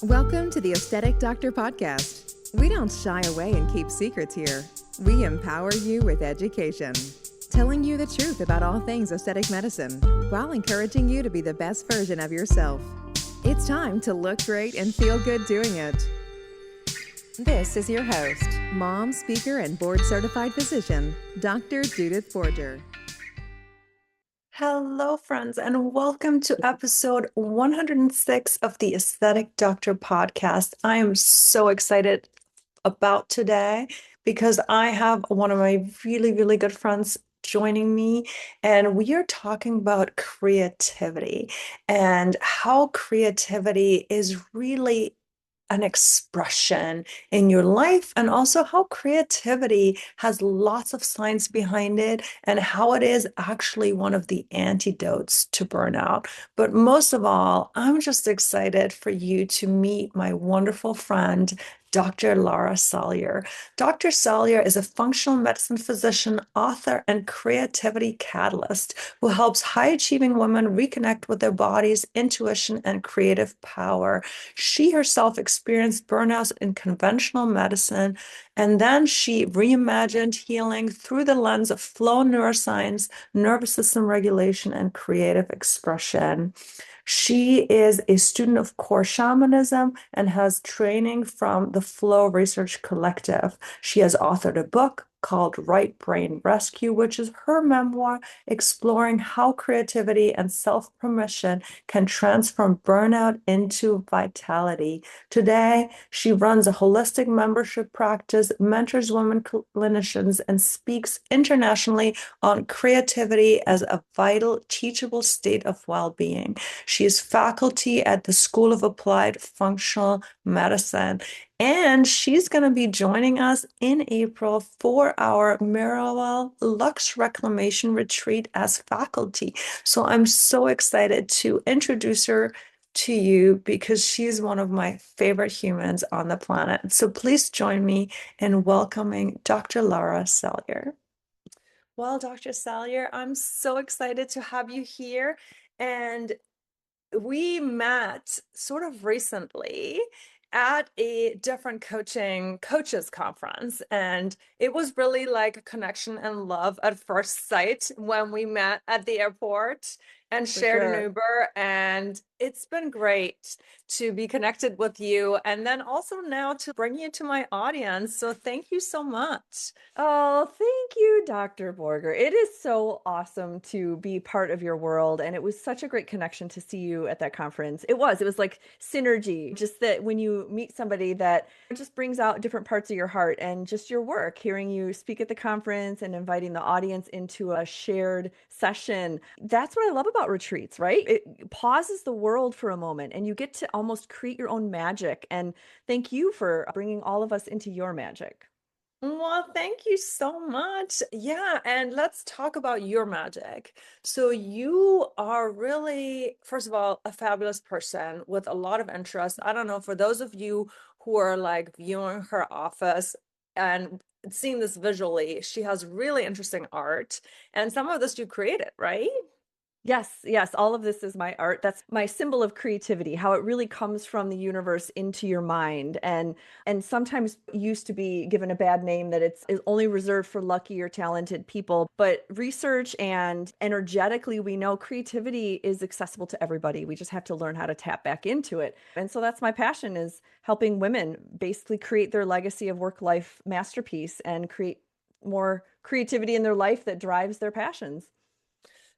Welcome to the Aesthetic Doctor podcast. We don't shy away and keep secrets here. We empower you with education, telling you the truth about all things aesthetic medicine while encouraging you to be the best version of yourself. It's time to look great and feel good doing it. This is your host, mom, speaker, and board-certified physician, Dr. Judith Borger. Hello, friends, and welcome to episode 106 of the Aesthetic Doctor podcast. I am so excited about today because I have one of my really good friends joining me, and we are talking about creativity and how creativity is really an expression in your life, and also how creativity has lots of science behind it and how it is actually one of the antidotes to burnout. But most of all, I'm just excited for you to meet my wonderful friend, Dr. Lara Salyer. Dr. Salyer is a functional medicine physician, author, and creativity catalyst who helps high-achieving women reconnect with their bodies, intuition, and creative power. She herself experienced burnouts in conventional medicine, and then she reimagined healing through the lens of flow neuroscience, nervous system regulation, and creative expression. She is a student of core shamanism and has training from the Flow Research Collective. She has authored a book called Right Brain Rescue, which is her memoir exploring how creativity and self-permission can transform burnout into vitality. Today, she runs a holistic membership practice, mentors women clinicians, and speaks internationally on creativity as a vital, teachable state of well-being. She is faculty at the School of Applied Functional Medicine. And she's going to be joining us in April for our Miraval Lux Reclamation Retreat as faculty. So I'm so excited to introduce her to you because she's one of my favorite humans on the planet. So please join me in welcoming Dr. Lara Salyer. Well, Dr. Salyer, I'm so excited to have you here. And we met sort of recently at a different coaches conference, and it was really like a connection and love at first sight when we met at the airport and shared an Uber. And it's been great to be connected with you, and then also now to bring you to my audience. So thank you so much. Oh, thank you, Dr. Borger. It is so awesome to be part of your world. And it was such a great connection to see you at that conference. It was like synergy, just that when you meet somebody that just brings out different parts of your heart and just your work, hearing you speak at the conference and inviting the audience into a shared session. That's what I love about retreats, right? It pauses the world for a moment and you get to almost create your own magic. And thank you for bringing all of us into your magic. Well, thank you so much. Yeah, and let's talk about your magic. So you are really, first of all, a fabulous person with a lot of interest. I don't know, for those of you who are like viewing her office and seeing this visually, she has really interesting art, and some of this you created, right? Yes. All of this is my art. That's my symbol of creativity, how it really comes from the universe into your mind. And sometimes used to be given a bad name that is only reserved for lucky or talented people. But research and energetically, we know creativity is accessible to everybody. We just have to learn how to tap back into it. And so that's my passion, is helping women basically create their legacy of work-life masterpiece and create more creativity in their life that drives their passions.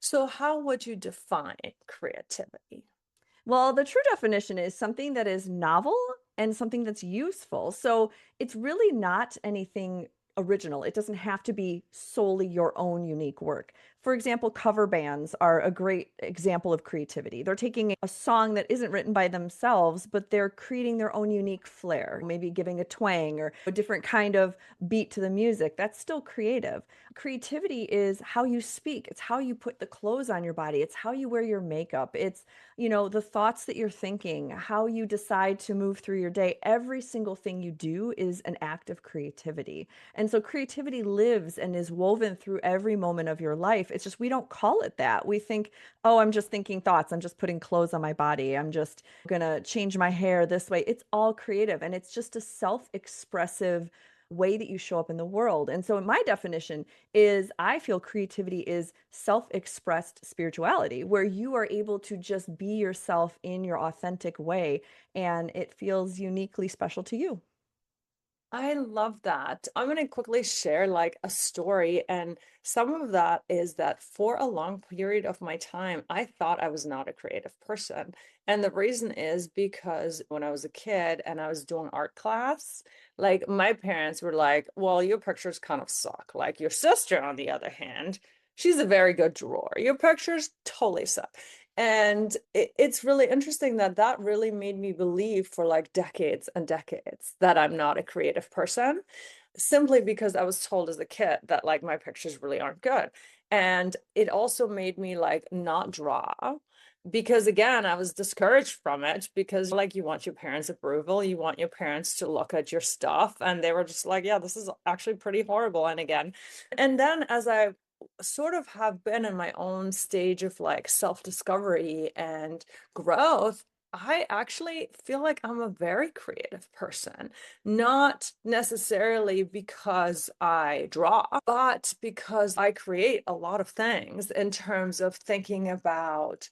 So how would you define creativity? Well, the true definition is something that is novel and something that's useful. So it's really not anything original. It doesn't have to be solely your own unique work. For example, cover bands are a great example of creativity. They're taking a song that isn't written by themselves, but they're creating their own unique flair, maybe giving a twang or a different kind of beat to the music. That's still creative. Creativity is how you speak. It's how you put the clothes on your body. It's how you wear your makeup. It's, the thoughts that you're thinking, how you decide to move through your day. Every single thing you do is an act of creativity. And so creativity lives and is woven through every moment of your life. It's just we don't call it that. We think, oh, I'm just thinking thoughts. I'm just putting clothes on my body. I'm just gonna change my hair this way. It's all creative, and it's just a self-expressive way that you show up in the world. And so my definition is I feel creativity is self-expressed spirituality, where you are able to just be yourself in your authentic way, and it feels uniquely special to you. I love that. I'm going to quickly share like a story. And some of that is that for a long period of my time, I thought I was not a creative person. And the reason is because when I was a kid and I was doing art class, like my parents were like, well, your pictures kind of suck. Like your sister, on the other hand, she's a very good drawer. Your pictures totally suck. And it's really interesting that that really made me believe for like decades and decades that I'm not a creative person, simply because I was told as a kid that like my pictures really aren't good. And it also made me like not draw because again, I was discouraged from it because like you want your parents' approval, you want your parents to look at your stuff. And they were just like, yeah, this is actually pretty horrible. And then as I sort of have been in my own stage of like self-discovery and growth, I actually feel like I'm a very creative person, not necessarily because I draw, but because I create a lot of things in terms of thinking about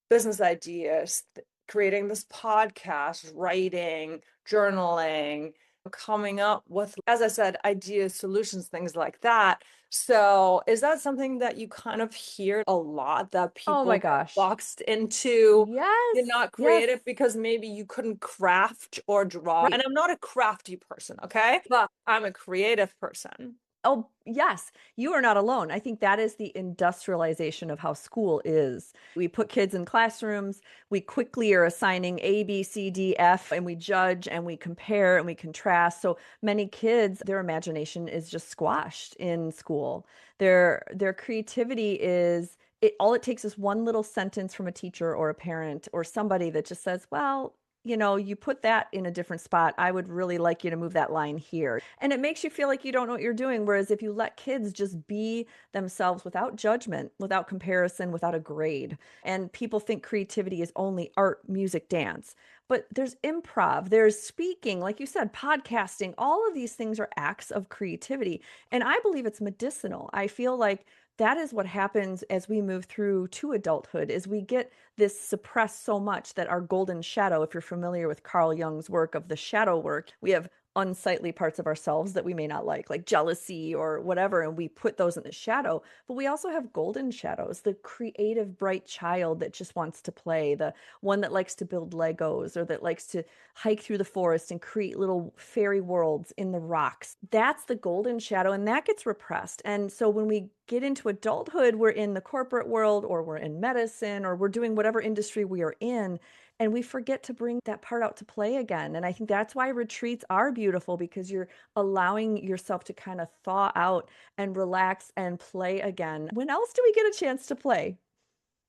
business ideas, creating this podcast, writing, journaling, coming up with, as I said, ideas, solutions, things like that. So, is that something that you kind of hear a lot that Oh my people get gosh. boxed into? You're Yes, not yes. creative because maybe you couldn't craft or draw. Right. And I'm not a crafty person, okay? But I'm a creative person. Oh, yes, you are not alone. I think that is the industrialization of how school is. We put kids in classrooms, we quickly are assigning A, B, C, D, F, and we judge and we compare and we contrast. So many kids, their imagination is just squashed in school. Their creativity is all it takes is one little sentence from a teacher or a parent or somebody that just says, well, you put that in a different spot. I would really like you to move that line here. And it makes you feel like you don't know what you're doing. Whereas if you let kids just be themselves without judgment, without comparison, without a grade, and people think creativity is only art, music, dance. But there's improv, there's speaking, like you said, podcasting, all of these things are acts of creativity. And I believe it's medicinal. I feel like that is what happens as we move through to adulthood is we get this suppressed so much that our golden shadow, if you're familiar with Carl Jung's work of the shadow work, we have unsightly parts of ourselves that we may not like jealousy or whatever, and we put those in the shadow. But we also have golden shadows, the creative, bright child that just wants to play, the one that likes to build Legos or that likes to hike through the forest and create little fairy worlds in the rocks. That's the golden shadow, and that gets repressed. And so when we get into adulthood, we're in the corporate world or we're in medicine or we're doing whatever industry we are in, and we forget to bring that part out to play again. And I think that's why retreats are beautiful because you're allowing yourself to kind of thaw out and relax and play again. When else do we get a chance to play?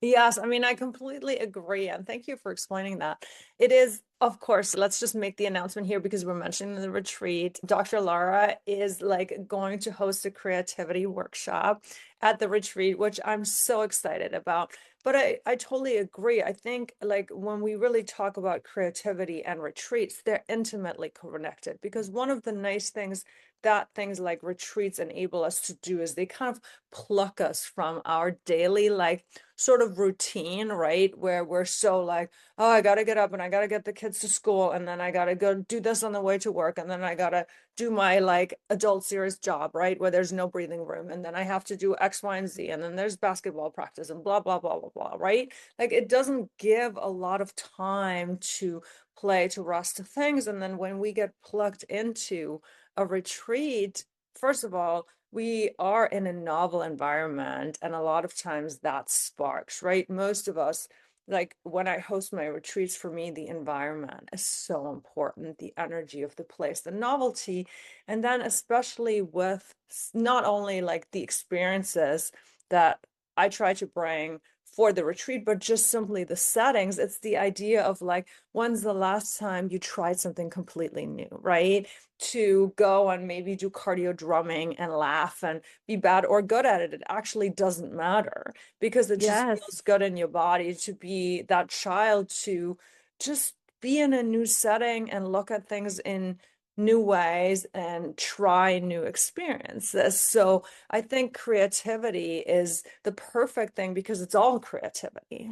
Yes, I mean, I completely agree. And thank you for explaining that. It is, of course, let's just make the announcement here because we're mentioning the retreat. Dr. Lara is like going to host a creativity workshop at the retreat, which I'm so excited about. But I totally agree. I think like when we really talk about creativity and retreats, they're intimately connected because one of the nice things that things like retreats enable us to do is they kind of pluck us from our daily like sort of routine, right? Where we're so like, oh, I got to get up and I got to get the kids to school and then I got to go do this on the way to work and then I got to do my like adult serious job, right? Where there's no breathing room and then I have to do X, Y, and Z and then there's basketball practice and blah, blah, blah, blah, blah, right? Like it doesn't give a lot of time to play, to rest, to things. And then when we get plugged into a retreat, first of all, we are in a novel environment, and a lot of times that sparks, right? Most of us, like when I host my retreats, for me, the environment is so important, the energy of the place, the novelty, and then especially with not only like the experiences that I try to bring for the retreat, but just simply the settings. It's the idea of like, when's the last time you tried something completely new, right? To go and maybe do cardio drumming and laugh and be bad or good at it. It actually doesn't matter because it just feels Yes. good in your body to be that child, to just be in a new setting and look at things in new ways and try new experiences. So I think creativity is the perfect thing because it's all creativity.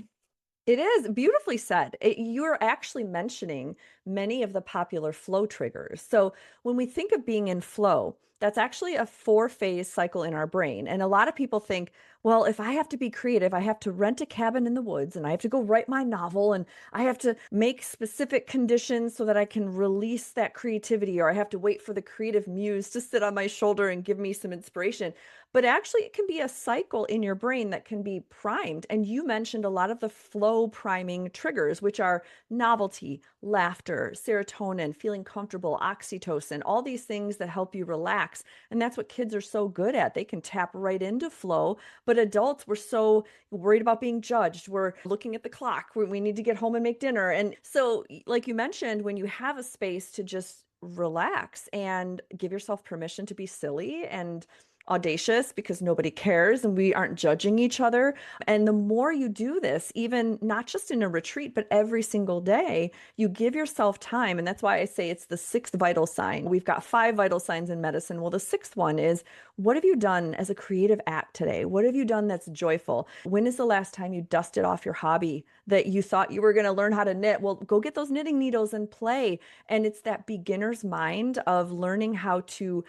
It is beautifully said. You're actually mentioning many of the popular flow triggers. So, when we think of being in flow, that's actually a four-phase cycle in our brain. And a lot of people think, well, if I have to be creative, I have to rent a cabin in the woods and I have to go write my novel and I have to make specific conditions so that I can release that creativity, or I have to wait for the creative muse to sit on my shoulder and give me some inspiration. But actually, it can be a cycle in your brain that can be primed. And you mentioned a lot of the flow priming triggers, which are novelty, laughter, serotonin, feeling comfortable, oxytocin, all these things that help you relax. And that's what kids are so good at. They can tap right into flow. But adults, we're so worried about being judged. We're looking at the clock. We need to get home and make dinner. And so, like you mentioned, when you have a space to just relax and give yourself permission to be silly and audacious because nobody cares and we aren't judging each other. And the more you do this, even not just in a retreat, but every single day, you give yourself time. And that's why I say it's the sixth vital sign. We've got five vital signs in medicine. Well, the sixth one is, what have you done as a creative act today? What have you done that's joyful? When is the last time you dusted off your hobby that you thought you were going to learn how to knit? Well, go get those knitting needles and play. And it's that beginner's mind of learning how to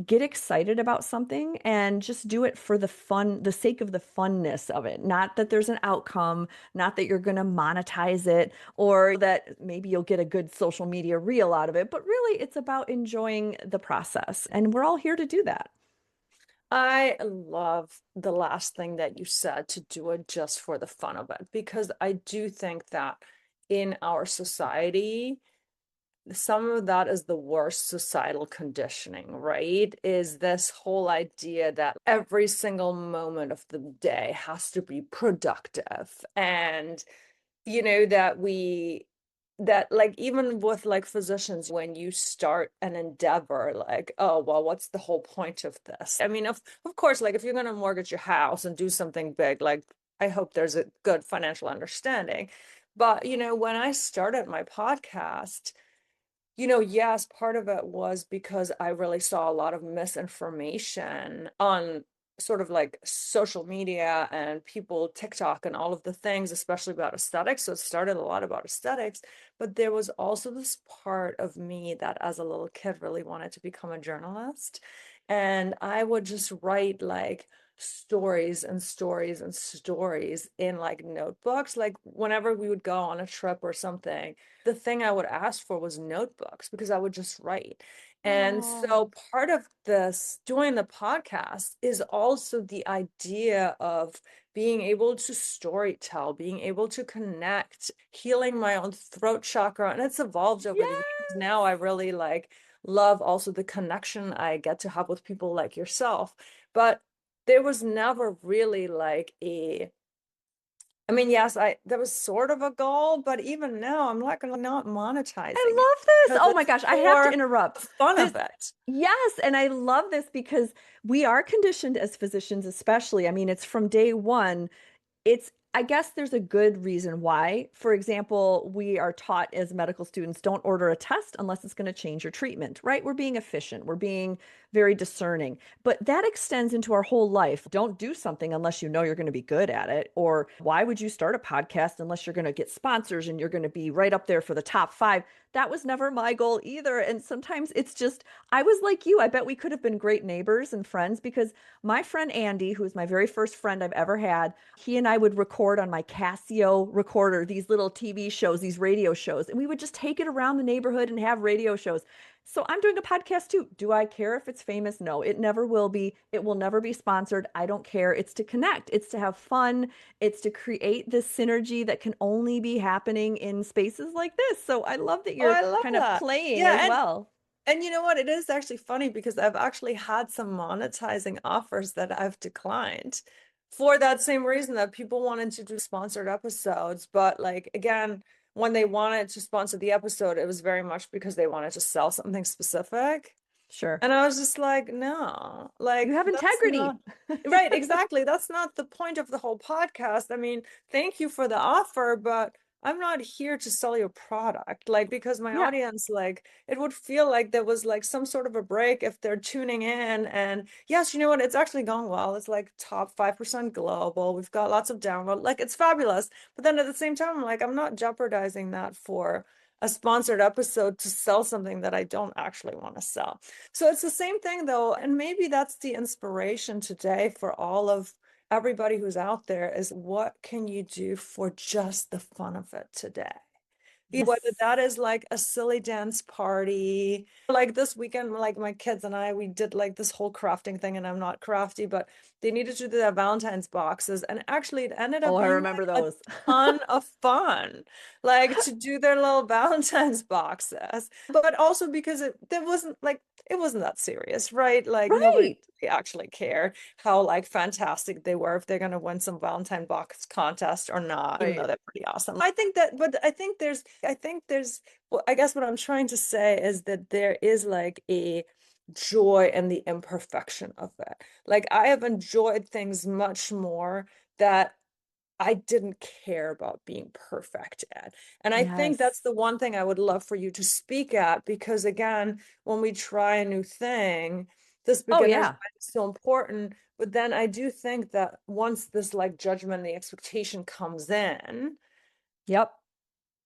get excited about something and just do it for the fun, the sake of the funness of it. Not that there's an outcome, not that you're going to monetize it or that maybe you'll get a good social media reel out of it, but really it's about enjoying the process. And we're all here to do that. I love the last thing that you said, to do it just for the fun of it, because I do think that in our society, some of that is the worst societal conditioning, right? Is this whole idea that every single moment of the day has to be productive. And, that like even with like physicians, when you start an endeavor, like, oh, well, what's the whole point of this? I mean, of course, like if you're going to mortgage your house and do something big, like I hope there's a good financial understanding. But, when I started my podcast, yes, part of it was because I really saw a lot of misinformation on sort of like social media and people, TikTok and all of the things, especially about aesthetics. So it started a lot about aesthetics. But there was also this part of me that as a little kid really wanted to become a journalist. And I would just write like stories and stories and stories in like notebooks. Like whenever we would go on a trip or something, the thing I would ask for was notebooks because I would just write. And Oh, so part of this doing the podcast is also the idea of being able to story tell, being able to connect, healing my own throat chakra. And it's evolved over the yeah. years. Now I really like love also the connection I get to have with people like yourself. But there was never really like I mean, yes, there was sort of a goal, but even now I'm not I monetizing it love this. because Oh my it's gosh, I have to for interrupt. the fun This, of it. yes, and I love this because we are conditioned as physicians, especially. I mean, it's from day one. I guess there's a good reason why. For example, we are taught as medical students, don't order a test unless it's going to change your treatment, right? We're being efficient, we're being very discerning, but that extends into our whole life. Don't do something unless you know you're going to be good at it. Or why would you start a podcast unless you're going to get sponsors and you're going to be right up there for the top five? That was never my goal either. And sometimes it's just, I was like you. I bet we could have been great neighbors and friends because my friend Andy, who was my very first friend I've ever had, he and I would record on my Casio recorder, these little TV shows, these radio shows, and we would just take it around the neighborhood and have radio shows. So I'm doing a podcast too. Do I care if it's famous? No, it never will be. It will never be sponsored. I don't care. It's to connect, it's to have fun, it's to create this synergy that can only be happening in spaces like this. So I love that Oh, you're I love kind of that. playing as Yeah, and well. and you know what? It is actually funny because I've actually had some monetizing offers that I've declined for that same reason that people wanted to do sponsored episodes. But like, again, when they wanted to sponsor the episode, it was very much because they wanted to sell something specific. Sure. And I was just like, no, You like have that's integrity. not right. Exactly. That's not the point of the whole podcast. I mean, thank you for the offer, but I'm not here to sell your product. Like, because my Yeah. audience, like, it would feel like there was like some sort of a break if they're tuning in. And yes, you know what? It's actually gone well. It's like top 5% global. We've got lots of download. Like, it's fabulous. But then at the same time, I'm like, I'm not jeopardizing that for a sponsored episode to sell something that I don't actually want to sell. So it's the same thing though, and maybe that's the inspiration today for all of everybody who's out there is what can you do for just the fun of it today? Whether Yes. that is like a silly dance party, like this weekend, like my kids and I, we did like this whole crafting thing, and I'm not crafty, but they needed to do their Valentine's boxes, and actually it ended Oh, up I being remember like a those. ton of fun, like to do their little Valentine's boxes, but also because it wasn't that serious, right? Like nobody Right. actually cared how like fantastic they were, if they're going to win some Valentine box contest or not, even though Right. they're pretty awesome. I think that, but well, I guess what I'm trying to say is that there is like a joy in the imperfection of it. Like I have enjoyed things much more that I didn't care about being perfect at. And I think that's Yes. the one thing I would love for you to speak at, because again, when we try a new thing, this Oh, beginner's yeah. mind is so important. But then I do think that once this like judgment, the expectation comes in, Yep.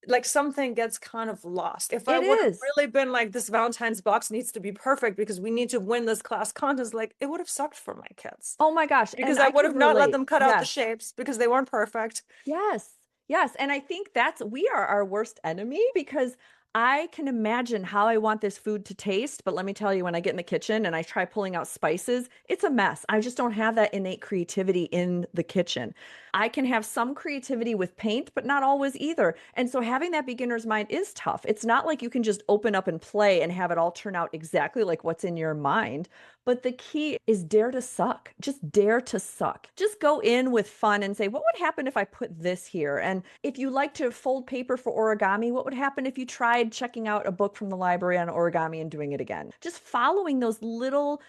like something gets kind of lost. If I It would have is. really been like, this Valentine's box needs to be perfect because we need to win this class contest, like it would have sucked for my kids Oh my gosh. because And I I would could have not let relate. them cut out the Yes. shapes because they weren't perfect. Yes. Yes. And I think we are our worst enemy because I can imagine how I want this food to taste. But let me tell you, when I get in the kitchen and I try pulling out spices, it's a mess. I just don't have that innate creativity in the kitchen. I can have some creativity with paint, but not always either. And so having that beginner's mind is tough. It's not like you can just open up and play and have it all turn out exactly like what's in your mind. But the key is dare to suck. Just dare to suck. Just go in with fun and say, what would happen if I put this here? And if you like to fold paper for origami, what would happen if you tried checking out a book from the library on origami and doing it again? Just following those little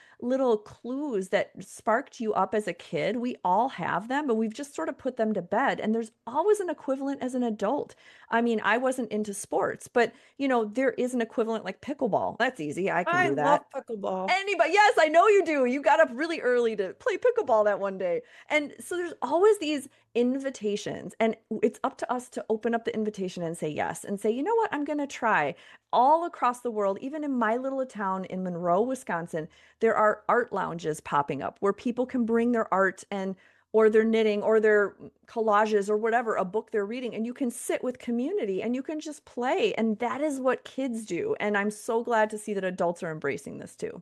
clues that sparked you up as a kid. We all have them, but we've just sort of put them to bed. And there's always an equivalent as an adult. I mean, I wasn't into sports, but there is an equivalent like pickleball. That's easy. I can I do love that. pickleball. Anybody, yes, I know you do. You got up really early to play pickleball that one day. And so there's always these invitations, and it's up to us to open up the invitation and say yes and say, you know what, I'm going to try. All across the world, even in my little town in Monroe, Wisconsin, there are art lounges popping up where people can bring their art and or their knitting or their collages or whatever, a book they're reading, and you can sit with community and you can just play. And that is what kids do. And I'm so glad to see that adults are embracing this too.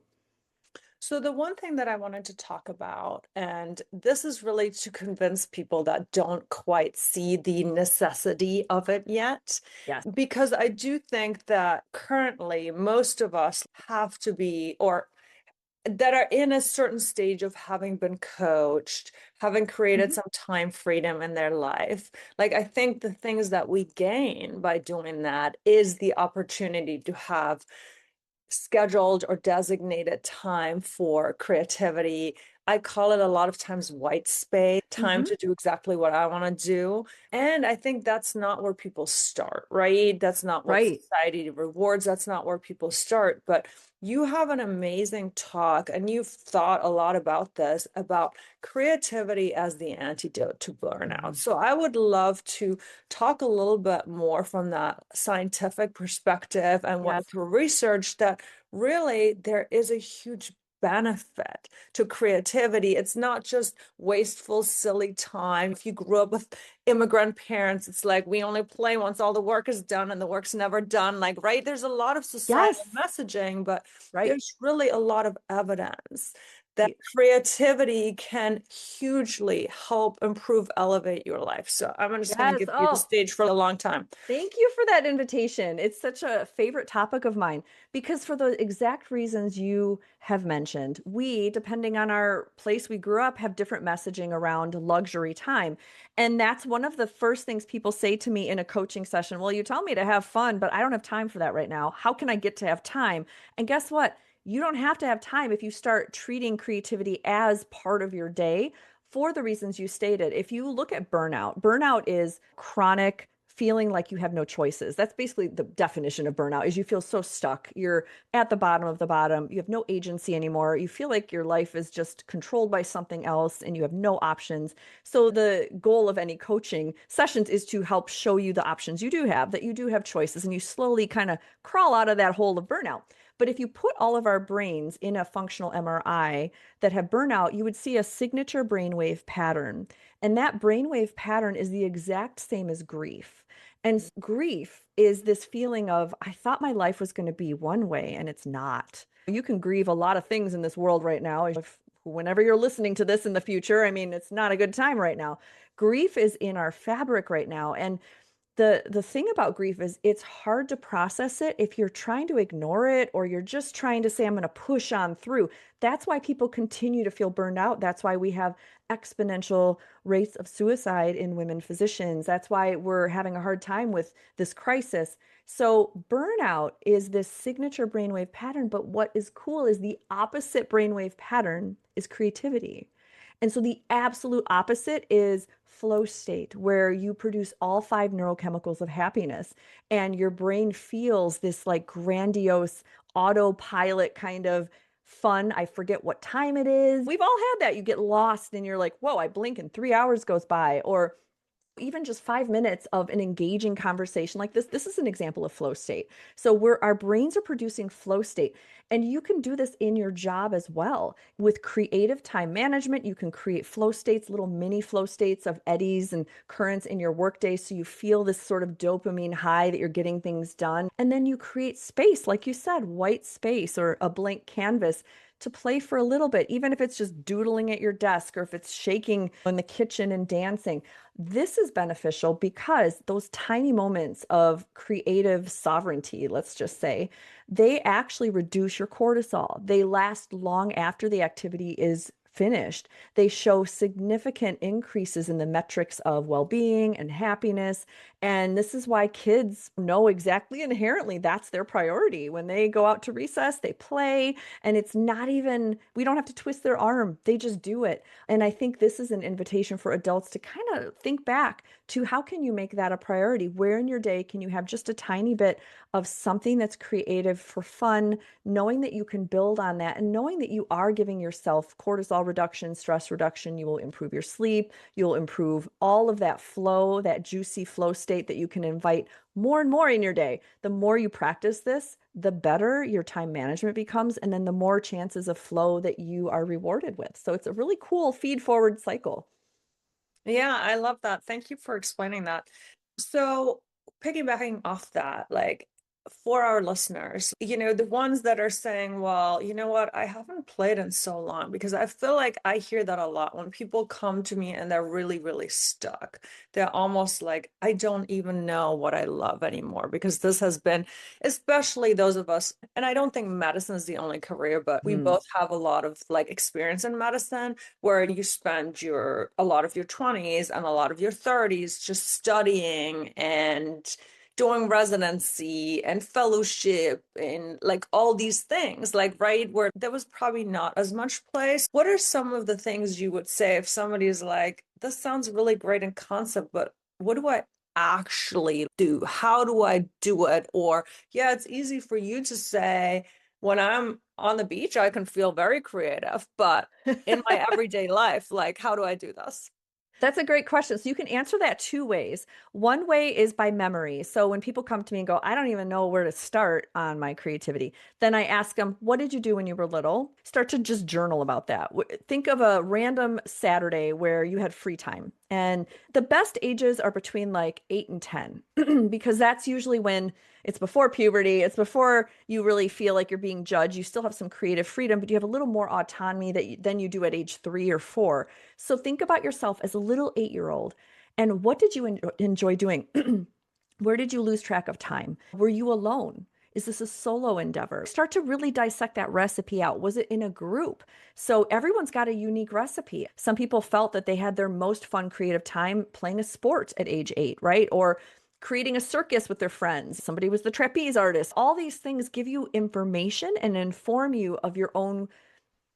So the one thing that I wanted to talk about, and this is really to convince people that don't quite see the necessity of it yet, Yes. because I do think that currently most of us have to be, or that are in a certain stage of having been coached, having created Mhm. some time freedom in their life. Like, I think the things that we gain by doing that is the opportunity to have scheduled or designated time for creativity. I call it a lot of times white space, time Mhm. to do exactly what I want to do. And I think that's not where people start, right? That's not what Right. society rewards. That's not where people start. But you have an amazing talk, and you've thought a lot about this, about creativity as the antidote to burnout. Mhm. So I would love to talk a little bit more from that scientific perspective and Yes. what through research that really there is a huge benefit to creativity. It's not just wasteful, silly time. If you grew up with immigrant parents, it's like we only play once all the work is done and the work's never done. Like, right? There's a lot of societal Yes. messaging, but Right. there's really a lot of evidence that creativity can hugely help improve, elevate your life. So I'm just going to Yes. give you the Oh, stage for a long time. thank you for that invitation. It's such a favorite topic of mine because, for the exact reasons you have mentioned, we, depending on our place we grew up, have different messaging around luxury time. And that's one of the first things people say to me in a coaching session. Well, you tell me to have fun, but I don't have time for that right now. How can I get to have time? And guess what? You don't have to have time if you start treating creativity as part of your day for the reasons you stated. If you look at burnout, burnout is chronic feeling like you have no choices. That's basically the definition of burnout, is you feel so stuck. You're at the bottom of the bottom. You have no agency anymore. You feel like your life is just controlled by something else and you have no options. So the goal of any coaching sessions is to help show you the options you do have, that you do have choices, and you slowly kind of crawl out of that hole of burnout. But if you put all of our brains in a functional MRI that have burnout, you would see a signature brainwave pattern. And that brainwave pattern is the exact same as grief. And grief is this feeling of, I thought my life was going to be one way and it's not. You can grieve a lot of things in this world right now. Whenever you're listening to this in the future, I mean, it's not a good time right now. Grief is in our fabric right now. And the thing about grief is it's hard to process it if you're trying to ignore it or you're just trying to say, I'm going to push on through. That's why people continue to feel burned out. That's why we have exponential rates of suicide in women physicians. That's why we're having a hard time with this crisis. So burnout is this signature brainwave pattern, but what is cool is the opposite brainwave pattern is creativity. And so the absolute opposite is flow state, where you produce all five neurochemicals of happiness and your brain feels this like grandiose autopilot kind of fun. I forget what time it is. We've all had that. You get lost and you're like, whoa, I blink and 3 hours goes by. Or even just 5 minutes of an engaging conversation like this is an example of flow state. So where our brains are producing flow state, and you can do this in your job as well with creative time management. You can create flow states, little mini flow states of eddies and currents in your workday, so you feel this sort of dopamine high that you're getting things done. And then you create space, like you said, white space or a blank canvas to play for a little bit, even if it's just doodling at your desk or if it's shaking in the kitchen and dancing. This is beneficial because those tiny moments of creative sovereignty, let's just say, they actually reduce your cortisol. They last long after the activity is finished. They show significant increases in the metrics of well-being and happiness. And this is why kids know exactly inherently that's their priority. When they go out to recess, they play, and it's not even, we don't have to twist their arm. They just do it. And I think this is an invitation for adults to kind of think back to how can you make that a priority? Where in your day can you have just a tiny bit of something that's creative for fun, knowing that you can build on that and knowing that you are giving yourself cortisol reduction, stress reduction. You will improve your sleep. You'll improve all of that flow, that juicy flow state that you can invite more and more in your day. The more you practice this, the better your time management becomes, and then the more chances of flow that you are rewarded with. So it's a really cool feed forward cycle. Yeah, I love that. Thank you for explaining that. So, piggybacking off that, like for our listeners, the ones that are saying, well, you know what, I haven't played in so long, because I feel like I hear that a lot when people come to me and they're really, really stuck. They're almost like, I don't even know what I love anymore, because this has been, especially those of us, and I don't think medicine is the only career, but we both have a lot of like experience in medicine where you spend a lot of your 20s and a lot of your 30s just studying and doing residency and fellowship and like all these things, like, right, where there was probably not as much place. What are some of the things you would say if somebody is like, this sounds really great in concept, but what do I actually do? How do I do it? Or, yeah, it's easy for you to say, when I'm on the beach, I can feel very creative, but in my everyday life, like, how do I do this? That's a great question. So you can answer that two ways. One way is by memory. So when people come to me and go, I don't even know where to start on my creativity, then I ask them, what did you do when you were little? Start to just journal about that. Think of a random Saturday where you had free time And the best ages are between like 8 and 10, because that's usually when it's before puberty. It's before you really feel like you're being judged. You still have some creative freedom, but you have a little more autonomy than you do at age 3 or 4. So think about yourself as a little 8-year-old. And what did you enjoy doing? Where did you lose track of time? Were you alone? Is this a solo endeavor? Start to really dissect that recipe out. Was it in a group? So everyone's got a unique recipe. Some people felt that they had their most fun creative time playing a sport at age 8, right? Or creating a circus with their friends. Somebody was the trapeze artist. All these things give you information and inform you of your own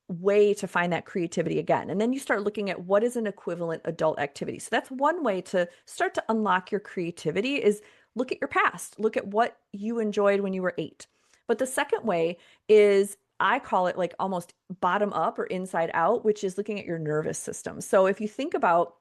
way to find that creativity again. And then you start looking at what is an equivalent adult activity. So that's one way to start to unlock your creativity, is look at your past, look at what you enjoyed when you were 8. But the second way is, I call it like almost bottom up or inside out, which is looking at your nervous system. So if you think about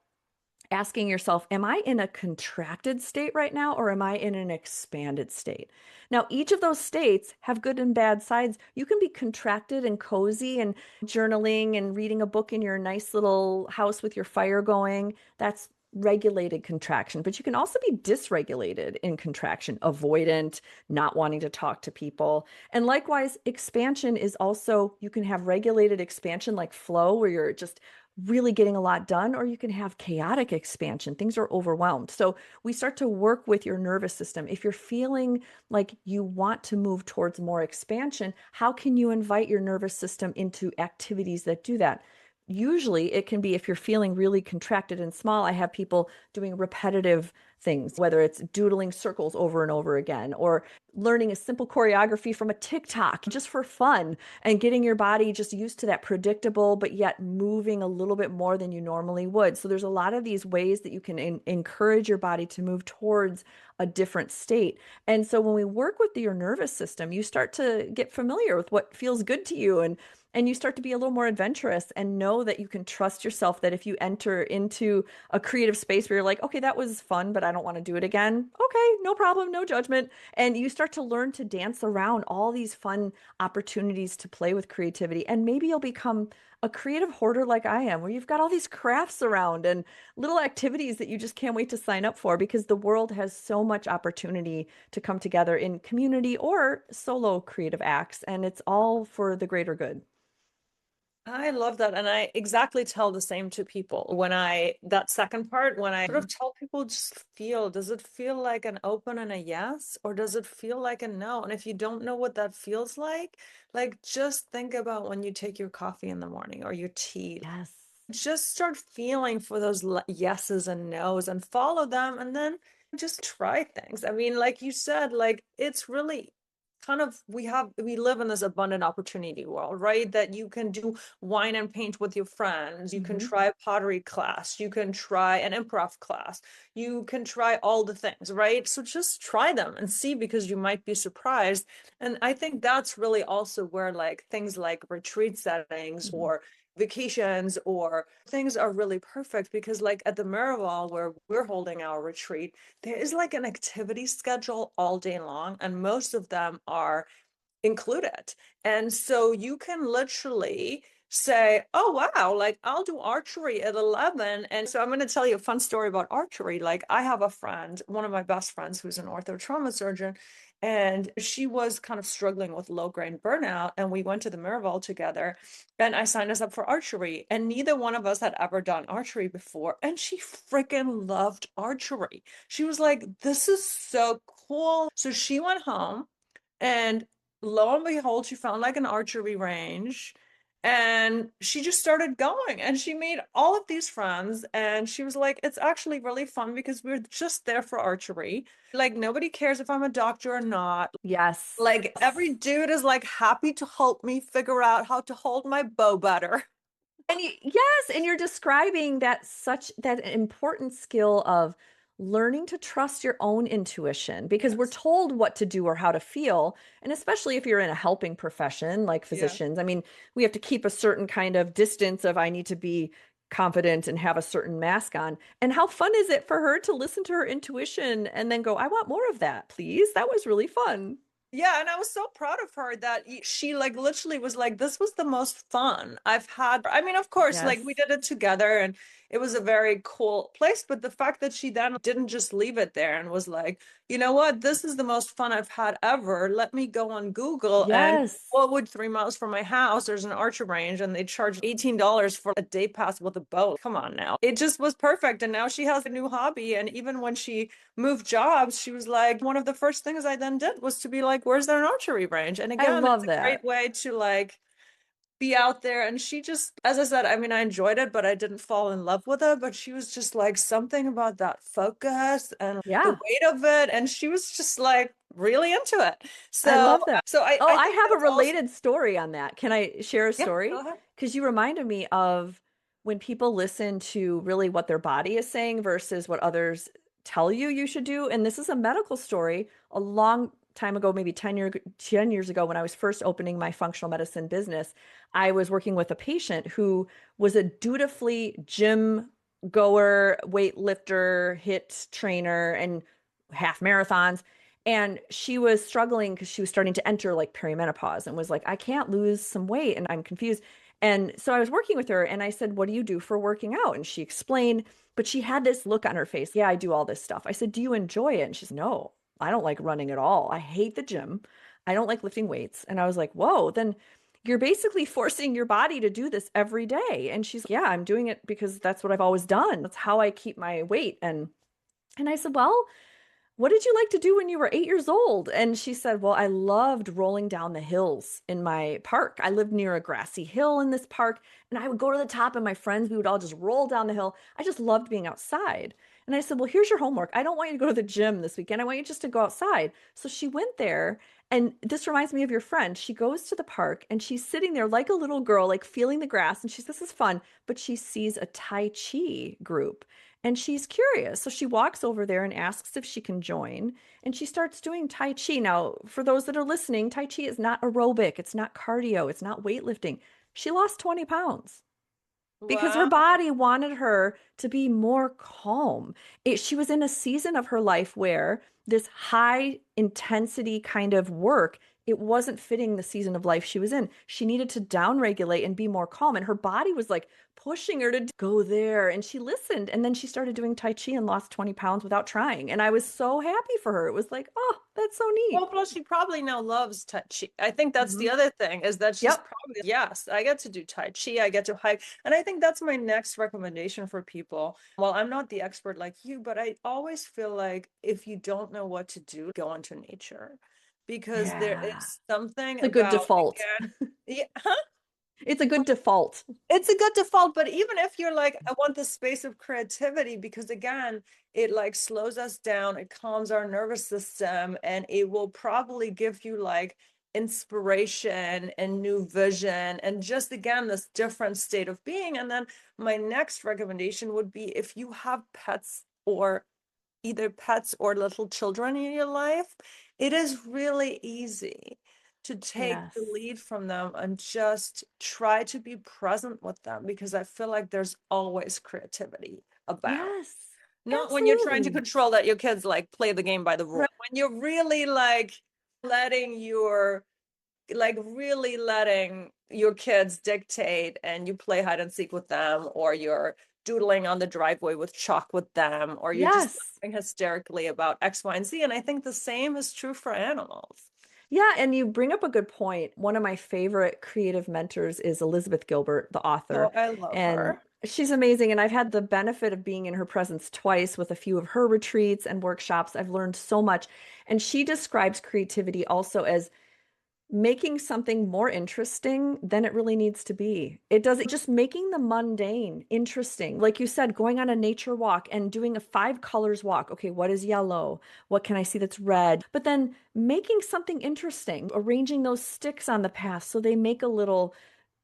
asking yourself, am I in a contracted state right now, or am I in an expanded state? Now, each of those states have good and bad sides. You can be contracted and cozy and journaling and reading a book in your nice little house with your fire going. That's regulated contraction, but you can also be dysregulated in contraction, avoidant, not wanting to talk to people. And likewise, expansion is also, you can have regulated expansion like flow, where you're just really getting a lot done, or you can have chaotic expansion. Things are overwhelmed. So we start to work with your nervous system. If you're feeling like you want to move towards more expansion, how can you invite your nervous system into activities that do that? Usually it can be, if you're feeling really contracted and small, I have people doing repetitive things, whether it's doodling circles over and over again, or learning a simple choreography from a TikTok just for fun, and getting your body just used to that predictable, but yet moving a little bit more than you normally would. So there's a lot of these ways that you can encourage your body to move towards a different state. And so when we work with your nervous system, you start to get familiar with what feels good to you, and you start to be a little more adventurous, and know that you can trust yourself, that if you enter into a creative space where you're like, okay, that was fun, but I don't want to do it again. Okay, no problem, no judgment. And you start to learn to dance around all these fun opportunities to play with creativity. And maybe you'll become a creative hoarder like I am, where you've got all these crafts around and little activities that you just can't wait to sign up for, because the world has so much opportunity to come together in community or solo creative acts, and it's all for the greater good. I love that. And I exactly tell the same to people that second part, when I sort of tell people, just feel, does it feel like an open and a yes, or does it feel like a no? And if you don't know what that feels like just think about when you take your coffee in the morning or your tea. Yes. Just start feeling for those yeses and nos and follow them, and then just try things. I mean, like you said, like it's really kind of, we live in this abundant opportunity world, right? That you can do wine and paint with your friends, you can try a pottery class, you can try an improv class, you can try all the things, right? So just try them and see, because you might be surprised. And I think that's really also where like things like retreat settings or vacations or things are really perfect, because like at the Miraval where we're holding our retreat, there is like an activity schedule all day long, and most of them are included. And so you can literally say, oh wow, like I'll do archery at 11. And so I'm going to tell you a fun story about archery. Like I have a friend, one of my best friends, who's an ortho trauma surgeon, and she was kind of struggling with low-grade burnout, and we went to the Miraval together, and I signed us up for archery, and neither one of us had ever done archery before, and she freaking loved archery. She was like, this is so cool. So she went home, and lo and behold, she found like an archery range, and she just started going, and she made all of these friends. And she was like, it's actually really fun because we're just there for archery. Like nobody cares if I'm a doctor or not. Yes. Like every dude is like happy to help me figure out how to hold my bow better. And yes, and you're describing that important skill of learning to trust your own intuition, because we're told what to do or how to feel. And especially if you're in a helping profession like physicians, I mean, we have to keep a certain kind of distance of, I need to be confident and have a certain mask on. And how fun is it for her to listen to her intuition and then go, I want more of that, please. That was really fun. Yeah, and I was so proud of her that she like literally was like, this was the most fun I've had. I mean, of course, like we Yes. did it together and it was a very cool place, but the fact that she then didn't just leave it there and was like, you know what, this is the most fun I've had ever. Let me go on Google and Yes. what would 3 miles from my house, there's an archer range and they charge $18 for a day pass with a boat. Come on now. It just was perfect. And now she has a new hobby. And even when she moved jobs, she was like, one of the first things I then did was to be like, where's there an archery range? And I again, it's love a great that. way to like be out there. And she just, as I said, I mean, I enjoyed it, but I didn't fall in love with it. But she was just like something about that focus and the Yeah. weight of it. And she was just like really into it. I So, love that. so I, Oh, I I think have a that's also, related story on that. Can I share a yeah, story? go ahead. Because you reminded me of when people listen to really what their body is saying versus what others tell you should do. And this is a medical story a long time ago, maybe 10 years ago, when I was first opening my functional medicine business. I was working with a patient who was a dutifully gym goer, weightlifter, hit trainer, and half marathons. And she was struggling because she was starting to enter like perimenopause and was like, I can't lose some weight and I'm confused. And so I was working with her and I said, what do you do for working out? And she explained, but she had this look on her face. Yeah, I do all this stuff. I said, do you enjoy it? And she's, no, I don't like running at all. I hate the gym. I don't like lifting weights. And I was like, whoa, then you're basically forcing your body to do this every day. And she's, yeah, I'm doing it because that's what I've always done. That's how I keep my weight. And I said, well, what did you like to do when you were 8 years old? And she said, well, I loved rolling down the hills in my park. I lived near a grassy hill in this park, and I would go to the top, and my friends, we would all just roll down the hill. I just loved being outside. And I said, well, here's your homework. I don't want you to go to the gym this weekend. I want you just to go outside. So she went there. And this reminds me of your friend. She goes to the park and she's sitting there like a little girl, like feeling the grass. And she says, this is fun. But she sees a Tai Chi group and she's curious. So she walks over there and asks if she can join. And she starts doing Tai Chi. Now, for those that are listening, Tai Chi is not aerobic, it's not cardio, it's not weightlifting. She lost 20 pounds because her Wow. body wanted her to be more calm. She was in a season of her life where this high intensity kind of work, it wasn't fitting the season of life she was in. She needed to downregulate and be more calm. And her body was like pushing her to go there. And she listened. And then she started doing Tai Chi and lost 20 pounds without trying. And I was so happy for her. It was like, oh, that's so Well, neat. plus she probably now loves Tai Chi. I think that's the Mhm. other thing is that she's Yep. probably, yes, I get to do Tai Chi, I get to hike. And I think that's my next recommendation for people. Well, I'm not the expert like you, but I always feel like if you don't know what to do, go into nature because there Yeah. is something It's a good about, default. again, yeah, It's a good default. it's a good default, but even if you're like, I want this space of creativity, because again, it like slows us down, it calms our nervous system, and it will probably give you like inspiration and new vision and just again this different state of being. And then my next recommendation would be if you have pets or either pets or little children in your life, it is really easy to take the Yes. lead from them and just try to be present with them because I feel like there's always creativity about. Yes. Not when you're trying to Absolutely. control that your kids like play the game by the rule. Right. When you're really like letting your really letting your kids dictate and you play hide and seek with them or you're doodling on the driveway with chalk with them or you're just Yes. laughing hysterically about X, Y, and Z. And I think the same is true for animals. Yeah, and you bring up a good point. One of my favorite creative mentors is Elizabeth Gilbert, the Oh, author, I love and her. she's amazing. And I've had the benefit of being in her presence twice with a few of her retreats and workshops. I've learned so much. And she describes creativity also as making something more interesting than it really needs to be. It does it just making the mundane interesting. Like you said, going on a nature walk and doing a 5 colors walk. Okay, what is yellow? What can I see that's red? But then making something interesting, arranging those sticks on the path so they make a little,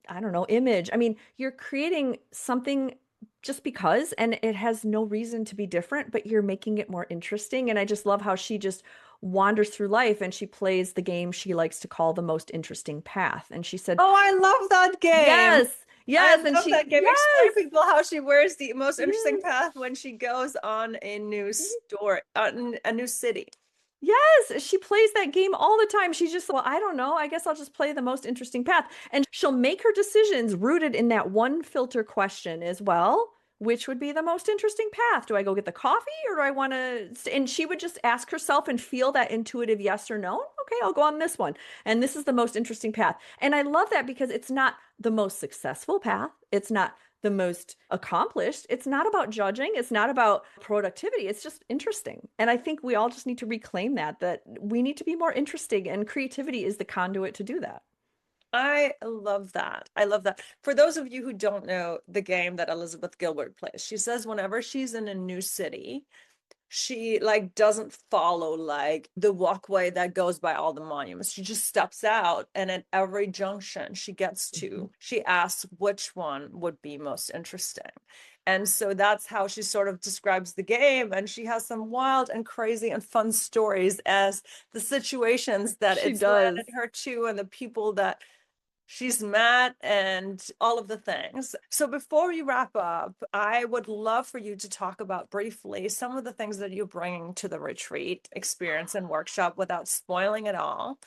I don't know, image. I mean, you're creating something just because, and it has no reason to be different, but you're making it more interesting. And I just love how she just wanders through life and she plays the game she likes to call the most interesting path. And she said, Oh, I love that game. yes, I yes. And love she, that game. Explain yes, to people how she wears the most interesting yes. path when she goes on a new store, a new city. Yes, she plays that game all the time. She's just, well, I don't know. I guess I'll just play the most interesting path. And she'll make her decisions rooted in that one filter question as well. Which would be the most interesting path? Do I go get the coffee or do I want to? And she would just ask herself and feel that intuitive yes or no. Okay, I'll go on this one. And this is the most interesting path. And I love that because it's not the most successful path. It's not the most accomplished. It's not about judging. It's not about productivity. It's just interesting. And I think we all just need to reclaim that we need to be more interesting, and creativity is the conduit to do that. I love that. I love that. For those of you who don't know the game that Elizabeth Gilbert plays, she says whenever she's in a new city, she like doesn't follow like the walkway that goes by all the monuments. She just steps out, and at every junction she gets to, she asks which one would be most interesting. And so that's how she sort of describes the game. And she has some wild and crazy and fun stories as the situations that She it's does. landed her to, and the people that she's met, and all of the things. So before we wrap up, I would love for you to talk about briefly some of the things that you're bringing to the retreat experience and workshop without spoiling it all,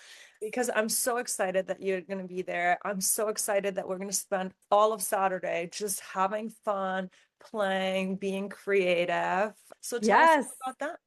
because I'm so excited that you're going to be there. I'm so excited that we're going to spend all of Saturday just having fun, playing, being creative. So tell us Yes. about that.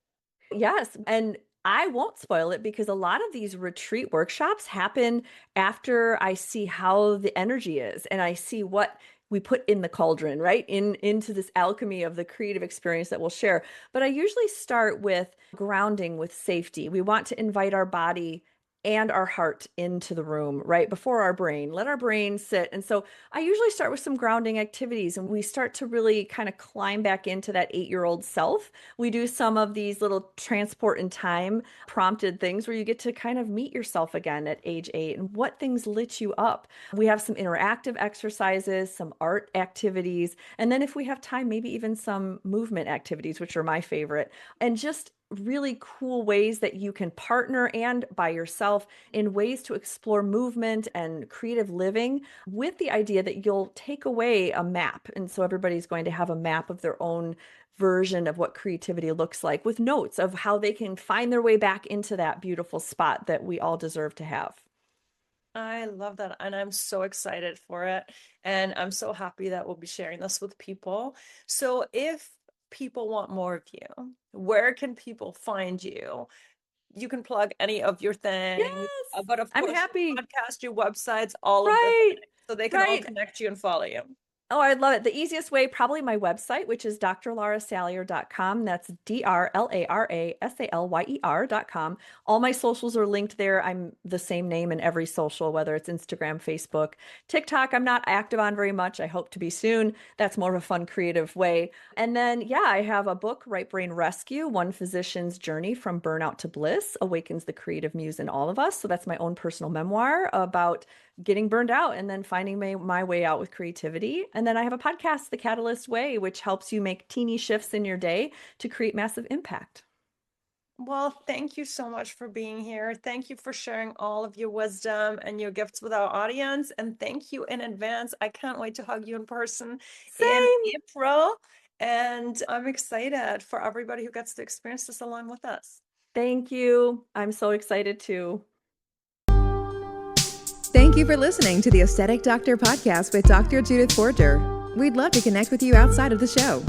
Yes. And I won't spoil it because a lot of these retreat workshops happen after I see how the energy is and I see what we put in the cauldron, right? Into this alchemy of the creative experience that we'll share. But I usually start with grounding with safety. We want to invite our body and our heart into the room, right? Before our brain. Let our brain sit. And so I usually start with some grounding activities, and we start to really kind of climb back into that 8-year-old self. We do some of these little transport in time prompted things where you get to kind of meet yourself again at age 8 and what things lit you up. We have some interactive exercises, some art activities, and then if we have time, maybe even some movement activities, which are my favorite, and just really cool ways that you can partner and by yourself in ways to explore movement and creative living, with the idea that you'll take away a map. And so everybody's going to have a map of their own version of what creativity looks like, with notes of how they can find their way back into that beautiful spot that we all deserve to have. I love that. And I'm so excited for it. And I'm so happy that we'll be sharing this with people. So if people want more of you, where can people find you? You can plug any of your things, Yes, but of I'm course, happy. your podcast, your websites, all of the Right, things, so they can all right. connect you and follow you. Oh, I love it. The easiest way, probably my website, which is drlarasalyer.com. That's drlarasalyer.com. All my socials are linked there. I'm the same name in every social, whether it's Instagram, Facebook, TikTok. I'm not active on very much. I hope to be soon. That's more of a fun, creative way. And then, yeah, I have a book, Right Brain Rescue, One Physician's Journey from Burnout to Bliss, Awakens the Creative Muse in All of Us. So that's my own personal memoir about getting burned out and then finding my way out with creativity. And then I have a podcast, The Catalyst Way, which helps you make teeny shifts in your day to create massive impact. Well, thank you so much for being here. Thank you for sharing all of your wisdom and your gifts with our audience. And thank you in advance. I can't wait to hug you in person in Same. April. And I'm excited for everybody who gets to experience this along with us. Thank you. I'm so excited too. Thank you for listening to the Aesthetic Doctor podcast with Dr. Judith Borger. We'd love to connect with you outside of the show.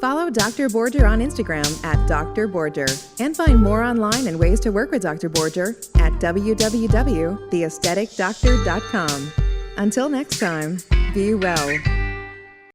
Follow Dr. Borger on Instagram at Dr. Borger and find more online and ways to work with Dr. Borger at www.theaestheticdoctor.com. Until next time, be well.